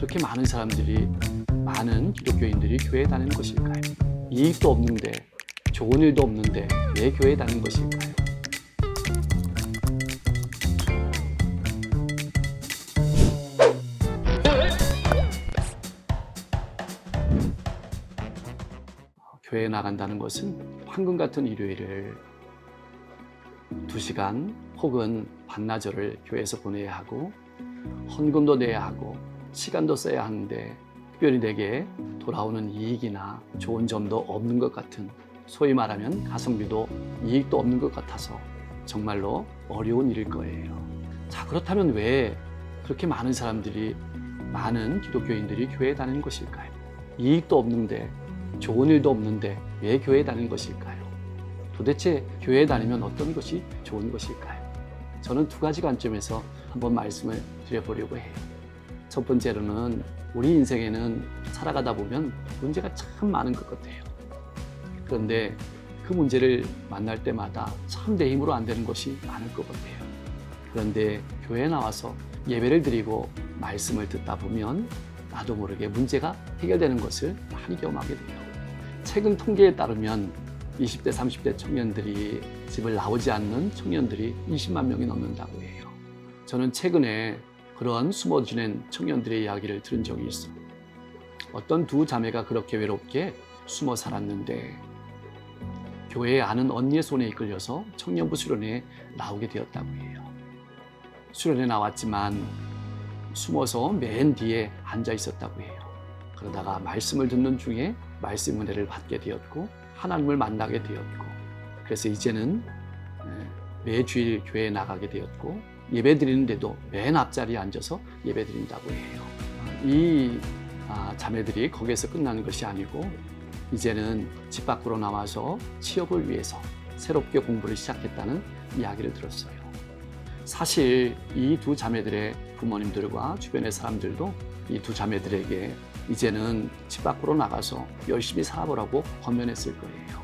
그렇게 많은 사람들이, 많은 기독교인들이 교회에 다니는 것일까요? 이익도 없는데, 좋은 일도 없는데 왜 교회에 다니는 것일까요? 교회에 나간다는 것은 황금 같은 일요일을 2시간 혹은 반나절을 교회에서 보내야 하고 헌금도 내야 하고 시간도 써야 하는데 특별히 내게 돌아오는 이익이나 좋은 점도 없는 것 같은, 소위 말하면 가성비도 이익도 없는 것 같아서 정말로 어려운 일일 거예요. 자, 그렇다면 왜 그렇게 많은 사람들이, 많은 기독교인들이 교회에 다니는 것일까요? 이익도 없는데, 좋은 일도 없는데 왜 교회에 다니는 것일까요? 도대체 교회에 다니면 어떤 것이 좋은 것일까요? 저는 2가지 관점에서 한번 말씀을 드려보려고 해요. 첫 번째로는 우리 인생에는 살아가다 보면 문제가 참 많은 것 같아요. 그런데 그 문제를 만날 때마다 참 내 힘으로 안 되는 것이 많을 것 같아요. 그런데 교회에 나와서 예배를 드리고 말씀을 듣다 보면 나도 모르게 문제가 해결되는 것을 많이 경험하게 돼요. 최근 통계에 따르면 20대, 30대 청년들이, 집을 나오지 않는 청년들이 20만 명이 넘는다고 해요. 저는 최근에 그런 숨어 지낸 청년들의 이야기를 들은 적이 있어요. 어떤 2 자매가 그렇게 외롭게 숨어 살았는데 교회에 아는 언니의 손에 이끌려서 청년부 수련회에 나오게 되었다고 해요. 수련회에 나왔지만 숨어서 맨 뒤에 앉아 있었다고 해요. 그러다가 말씀을 듣는 중에 말씀 은혜를 받게 되었고 하나님을 만나게 되었고, 그래서 이제는 매주일 교회에 나가게 되었고 예배 드리는데도 맨 앞자리에 앉아서 예배 드린다고 해요. 이 자매들이 거기에서 끝나는 것이 아니고 이제는 집 밖으로 나와서 취업을 위해서 새롭게 공부를 시작했다는 이야기를 들었어요. 사실 이 2 자매들의 부모님들과 주변의 사람들도 이 2 자매들에게 이제는 집 밖으로 나가서 열심히 살아보라고 권면했을 거예요.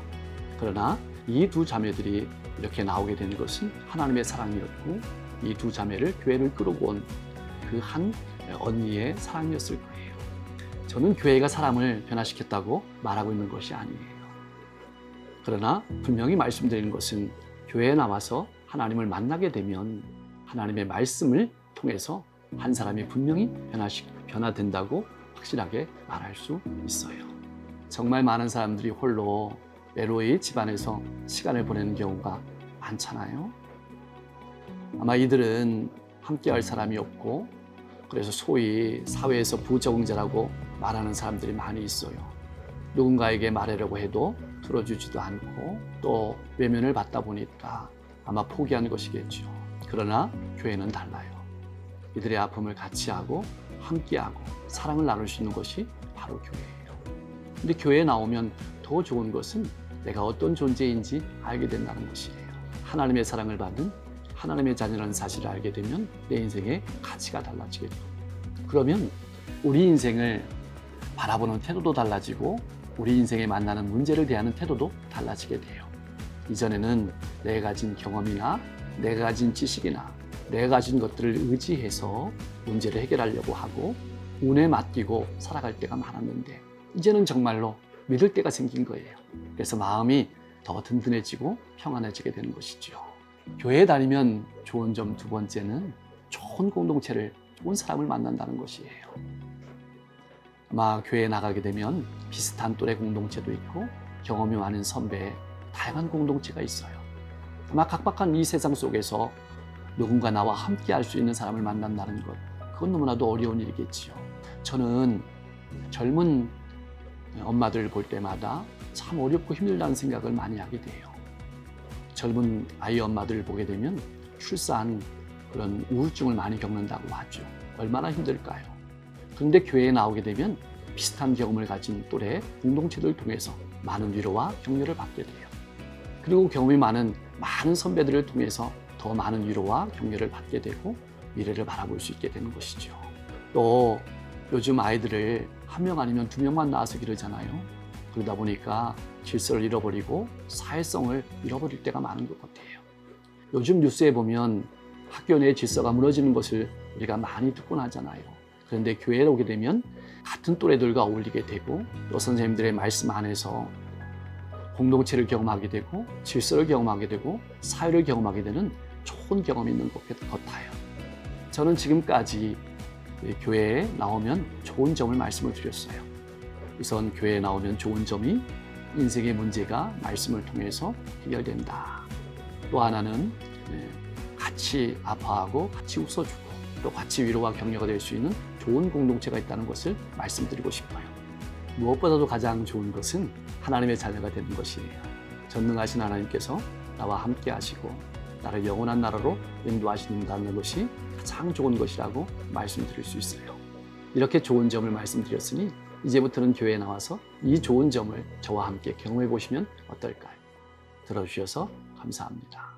그러나 이 2 자매들이 이렇게 나오게 된 것은 하나님의 사랑이었고 이 2 자매를 교회를 끌고 온 그 한 언니의 사랑이었을 거예요. 저는 교회가 사람을 변화시켰다고 말하고 있는 것이 아니에요. 그러나 분명히 말씀드리는 것은 교회에 나와서 하나님을 만나게 되면 하나님의 말씀을 통해서 한 사람이 분명히 변화된다고 확실하게 말할 수 있어요. 정말 많은 사람들이 홀로 외로이 집안에서 시간을 보내는 경우가 많잖아요. 아마 이들은 함께할 사람이 없고 그래서 소위 사회에서 부적응자라고 말하는 사람들이 많이 있어요. 누군가에게 말하려고 해도 들어주지도 않고 또 외면을 받다 보니까 아마 포기한 것이겠죠. 그러나 교회는 달라요. 이들의 아픔을 같이 하고 함께하고 사랑을 나눌 수 있는 것이 바로 교회예요. 근데 교회에 나오면 더 좋은 것은 내가 어떤 존재인지 알게 된다는 것이에요. 하나님의 사랑을 받는 하나님의 자녀라는 사실을 알게 되면 내 인생의 가치가 달라지게 돼요. 그러면 우리 인생을 바라보는 태도도 달라지고 우리 인생에 만나는 문제를 대하는 태도도 달라지게 돼요. 이전에는 내가 가진 경험이나 내가 가진 지식이나 내가 가진 것들을 의지해서 문제를 해결하려고 하고 운에 맡기고 살아갈 때가 많았는데 이제는 정말로 믿을 때가 생긴 거예요. 그래서 마음이 더 든든해지고 평안해지게 되는 것이죠. 교회에 다니면 좋은 점 2번째는 좋은 공동체를, 좋은 사람을 만난다는 것이에요. 아마 교회에 나가게 되면 비슷한 또래 공동체도 있고 경험이 많은 선배, 다양한 공동체가 있어요. 아마 각박한 이 세상 속에서 누군가 나와 함께 할 수 있는 사람을 만난다는 것, 그건 너무나도 어려운 일이겠지요. 저는 젊은 엄마들을 볼 때마다 참 어렵고 힘들다는 생각을 많이 하게 돼요. 젊은 아이 엄마들을 보게 되면 출산, 그런 우울증을 많이 겪는다고 하죠. 얼마나 힘들까요? 그런데 교회에 나오게 되면 비슷한 경험을 가진 또래 공동체들을 통해서 많은 위로와 격려를 받게 돼요. 그리고 경험이 많은 선배들을 통해서 더 많은 위로와 격려를 받게 되고 미래를 바라볼 수 있게 되는 것이죠. 또 요즘 아이들을 1명 아니면 2명만 낳아서 기르잖아요. 그러다 보니까 질서를 잃어버리고 사회성을 잃어버릴 때가 많은 것 같아요. 요즘 뉴스에 보면 학교 내 질서가 무너지는 것을 우리가 많이 듣곤 하잖아요. 그런데 교회에 오게 되면 같은 또래들과 어울리게 되고 또 선생님들의 말씀 안에서 공동체를 경험하게 되고 질서를 경험하게 되고 사회를 경험하게 되는 좋은 경험이 있는 것 같아요. 저는 지금까지 교회에 나오면 좋은 점을 말씀을 드렸어요. 우선 교회에 나오면 좋은 점이 인생의 문제가 말씀을 통해서 해결된다. 또 하나는 같이 아파하고 같이 웃어주고 또 같이 위로와 격려가 될 수 있는 좋은 공동체가 있다는 것을 말씀드리고 싶어요. 무엇보다도 가장 좋은 것은 하나님의 자녀가 되는 것이에요. 전능하신 하나님께서 나와 함께 하시고 나를 영원한 나라로 인도하신다는 것이 가장 좋은 것이라고 말씀드릴 수 있어요. 이렇게 좋은 점을 말씀드렸으니 이제부터는 교회에 나와서 이 좋은 점을 저와 함께 경험해 보시면 어떨까요? 들어주셔서 감사합니다.